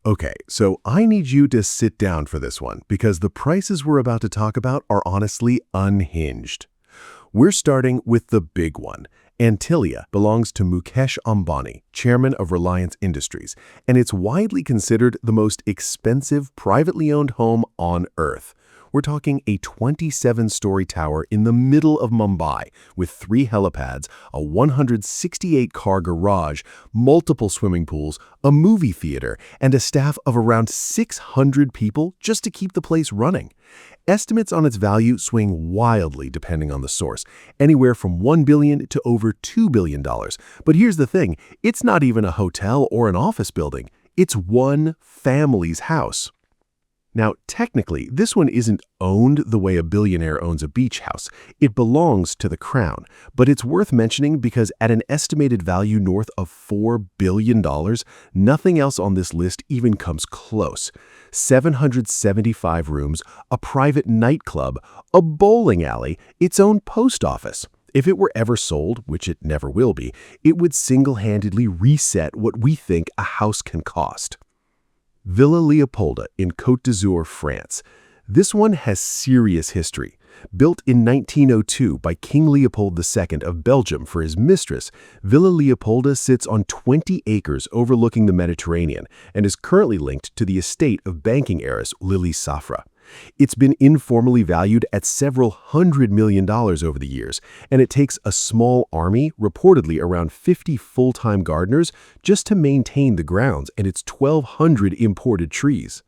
Okay, so I need you to sit down for this one because the prices we're about to talk about are honestly unhinged. We're starting with the big one. Antilia belongs to Mukesh Ambani, chairman of Reliance Industries, and it's widely considered the most expensive privately owned home on Earth. We're talking a 27-story tower in the middle of Mumbai with 3 helipads, a 168-car garage, multiple swimming pools, a movie theater, and a staff of around 600 people just to keep the place running. Estimates on its value swing wildly depending on the source, anywhere from $1 billion to over $2 billion. But here's the thing, it's not even a hotel or an office building. It's one family's house. Now, technically, this one isn't owned the way a billionaire owns a beach house. It belongs to the crown, but it's worth mentioning because at an estimated value north of $4 billion, nothing else on this list even comes close. 775 rooms, a private nightclub, a bowling alley, its own post office. If it were ever sold, which it never will be, it would single-handedly reset what we think a house can cost. Villa Leopolda in Côte d'Azur, France. This one has serious history. Built in 1902 by King Leopold II of Belgium for his mistress, Villa Leopolda sits on 20 acres overlooking the Mediterranean and is currently linked to the estate of banking heiress Lily Safra. It's been informally valued at several $100 million over the years, and it takes a small army, reportedly around 50 full-time gardeners, just to maintain the grounds and its 1,200 imported trees.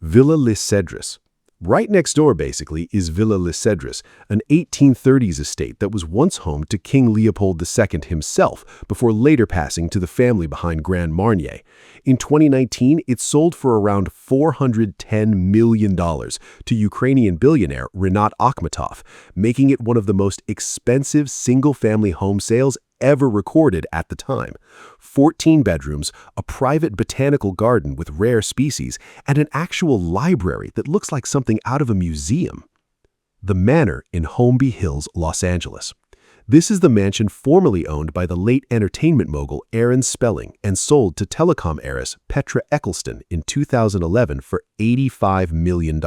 Villa Les Cedres. Right next door, basically, is Villa Les Cedres, an 1830s estate that was once home to King Leopold II himself before later passing to the family behind Grand Marnier. In 2019, it sold for around $410 million to Ukrainian billionaire Rinat Akhmatov, making it one of the most expensive single-family home sales ever recorded at the time. 14 bedrooms, a private botanical garden with rare species, and an actual library that looks like something out of a museum. The Manor in Holmby Hills, Los Angeles. This is the mansion formerly owned by the late entertainment mogul Aaron Spelling and sold to telecom heiress Petra Eccleston in 2011 for $85 million.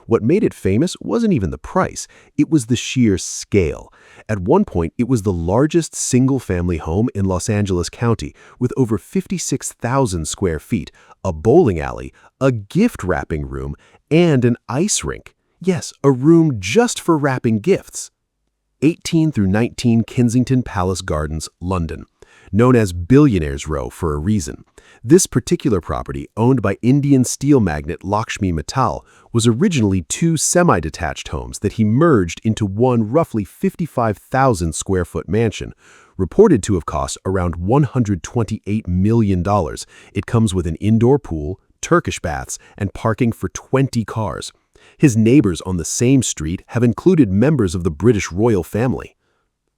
What made it famous wasn't even the price, it was the sheer scale. At one point, it was the largest single-family home in Los Angeles County with over 56,000 square feet, a bowling alley, a gift wrapping room, and an ice rink. Yes, a room just for wrapping gifts. 18 through 19 Kensington Palace Gardens, London. Known as Billionaires Row for a reason. This particular property, owned by Indian steel magnate Lakshmi Mittal, was originally 2 semi-detached homes that he merged into one roughly 55,000 square foot mansion. Reported to have cost around $128 million. It comes with an indoor pool, Turkish baths, and parking for 20 cars. His neighbors on the same street have included members of the British royal family.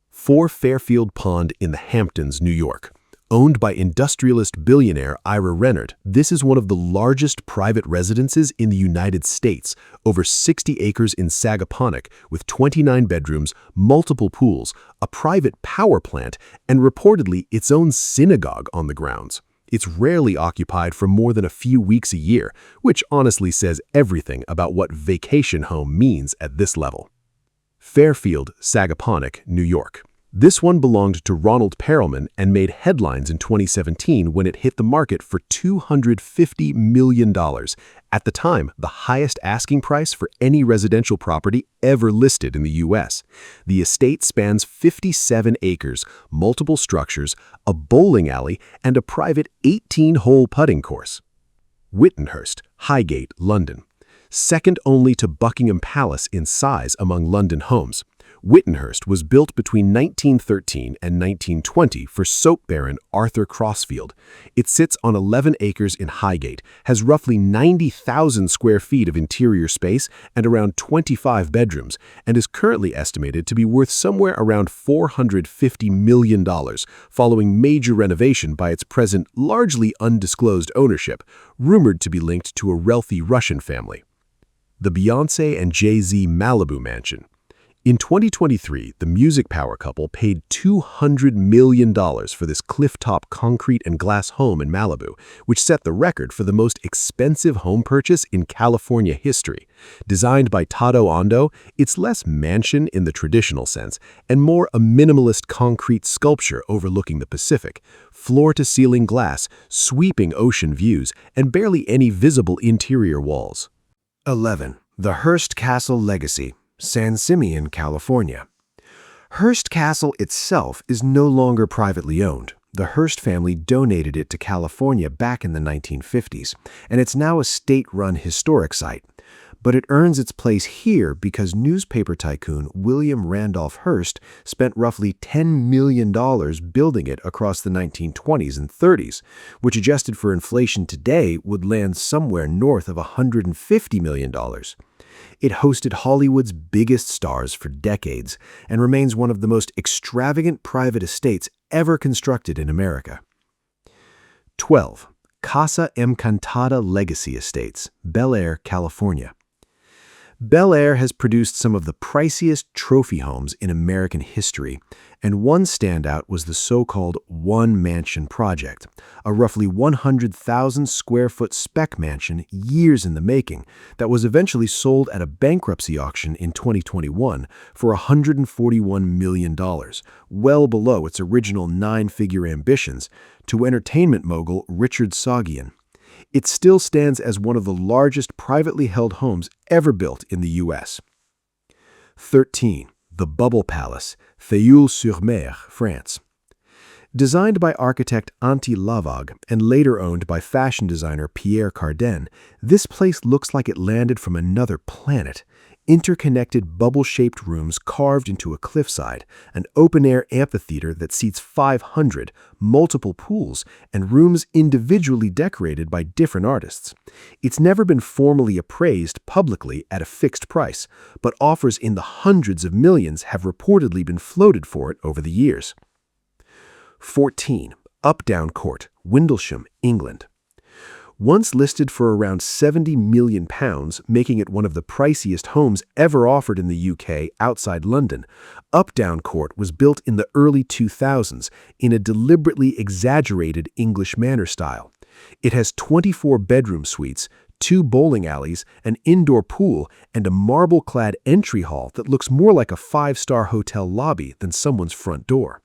4 Fairfield Pond in the Hamptons, New York. Owned by industrialist billionaire Ira Rennert, this is one of the largest private residences in the United States, over 60 acres in Sagaponack, with 29 bedrooms, multiple pools, a private power plant, and reportedly its own synagogue on the grounds. It's rarely occupied for more than a few weeks a year, which honestly says everything about what vacation home means at this level. Fairfield, Sagaponack, New York. This one belonged to Ronald Perelman and made headlines in 2017 when it hit the market for $250 million. At the time, the highest asking price for any residential property ever listed in the U.S. The estate spans 57 acres, multiple structures, a bowling alley, and a private 18-hole putting course. Whittenhurst, Highgate, London. Second only to Buckingham Palace in size among London homes. Whittenhurst was built between 1913 and 1920 for soap baron Arthur Crossfield. It sits on 11 acres in Highgate, has roughly 90,000 square feet of interior space and around 25 bedrooms, and is currently estimated to be worth somewhere around $450 million, following major renovation by its present largely undisclosed ownership, rumored to be linked to a wealthy Russian family. The Beyoncé and Jay-Z Malibu Mansion. In 2023, the music power couple paid $200 million for this cliff-top concrete and glass home in Malibu, which set the record for the most expensive home purchase in California history. Designed by Tado Ando, it's less mansion in the traditional sense and more a minimalist concrete sculpture overlooking the Pacific, floor-to-ceiling glass, sweeping ocean views, and barely any visible interior walls. 11. The Hearst Castle Legacy, San Simeon, California. Hearst Castle itself is no longer privately owned. The Hearst family donated it to California back in the 1950s, and it's now a state-run historic site. But it earns its place here because newspaper tycoon William Randolph Hearst spent roughly $10 million building it across the 1920s and 30s, which adjusted for inflation today would land somewhere north of $150 million. It hosted Hollywood's biggest stars for decades and remains one of the most extravagant private estates ever constructed in America. 12. Casa Encantada Legacy Estates, Bel Air, California. Bel Air has produced some of the priciest trophy homes in American history, and one standout was the so-called One Mansion Project, a roughly 100,000-square-foot spec mansion years in the making that was eventually sold at a bankruptcy auction in 2021 for $141 million, well below its original nine-figure ambitions, to entertainment mogul Richard Soghian. It still stands as one of the largest privately held homes ever built in the U.S. 13. The Bubble Palace, Theoul-sur-Mer, France. Designed by architect Antti Lavag and later owned by fashion designer Pierre Cardin, this place looks like it landed from another planet. Interconnected bubble-shaped rooms carved into a cliffside, an open-air amphitheater that seats 500, multiple pools, and rooms individually decorated by different artists. It's never been formally appraised publicly at a fixed price, but offers in the hundreds of millions have reportedly been floated for it over the years. 14. Updown Court, Windlesham, England. Once listed for around £70 million, making it one of the priciest homes ever offered in the UK outside London, Updown Court was built in the early 2000s in a deliberately exaggerated English manor style. It has 24 bedroom suites, 2 bowling alleys, an indoor pool, and a marble-clad entry hall that looks more like a 5-star hotel lobby than someone's front door.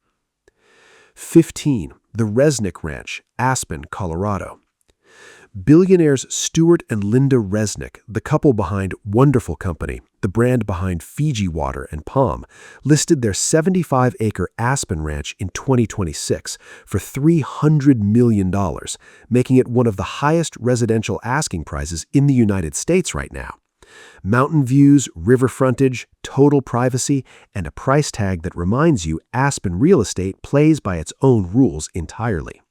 15. The Resnick Ranch, Aspen, Colorado. Billionaires Stuart and Linda Resnick, the couple behind Wonderful Company, the brand behind Fiji Water and Palm, listed their 75-acre Aspen Ranch in 2026 for $300 million, making it one of the highest residential asking prices in the United States right now. Mountain views, river frontage, total privacy, and a price tag that reminds you Aspen real estate plays by its own rules entirely.